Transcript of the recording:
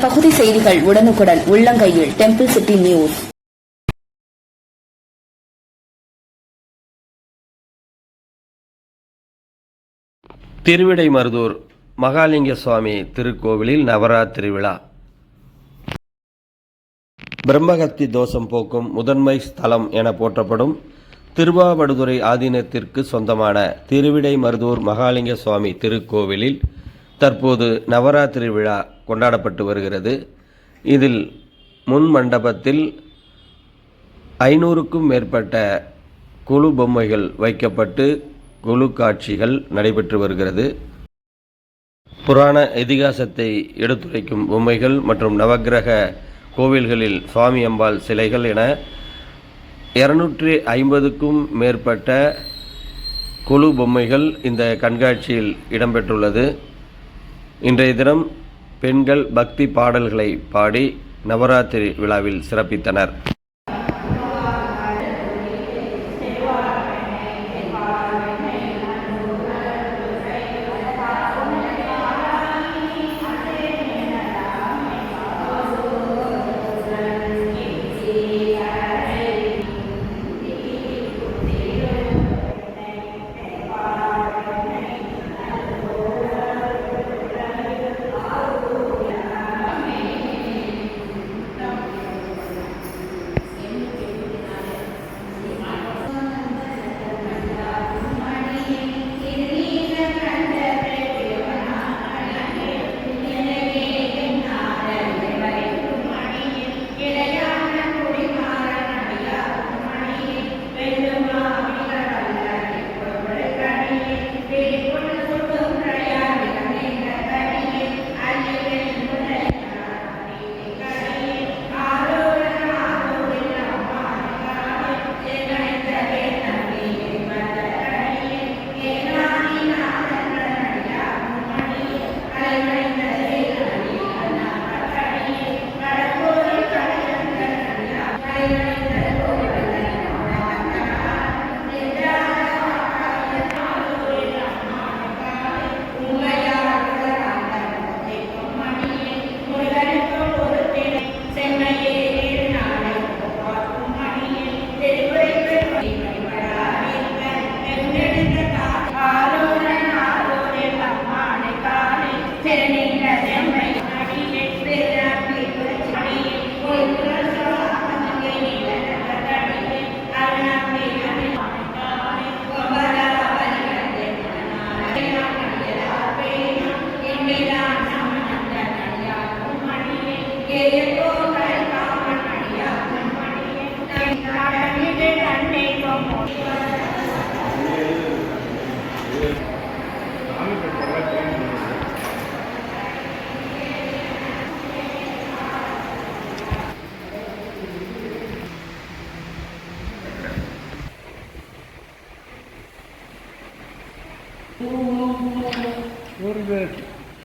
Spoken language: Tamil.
பகுதி செய்திகள் உடனுக்குடன் உள்ளங்கையில் temple city news. Thiruvidaimarudur Mahalinga Swami திருக்கோவிலில் நவராத்திரி விழா. பிரம்மஹத்தி தோஷம் போக்கும் முதன்மை ஸ்தலம் என போற்றப்படும் திருவாவடுதுறை ஆதீனத்திற்கு சொந்தமான திருவிடைமருதூர் மகாலிங்க சுவாமி திருக்கோவிலில் தற்போது நவராத்திரி விழா கொண்டாடப்பட்டு வருகிறது. இதில் முன் மண்டபத்தில் 500க்கும் மேற்பட்ட கொலு பொம்மைகள் வைக்கப்பட்டு கொலு காட்சிகள் நடைபெற்று வருகிறது. புராண இதிகாசத்தை எடுத்துரைக்கும் பொம்மைகள் மற்றும் நவக்கிரக கோவில்களில் சுவாமி அம்பாள் சிலைகள் என 250க்கும் மேற்பட்ட கொலு பொம்மைகள் இந்த கண்காட்சியில் இடம்பெற்றுள்ளது. இன்றைய தினம் பெண்கள் பக்தி பாடல்களை பாடி நவராத்திரி விழாவில் சிறப்பித்தனர். Very good.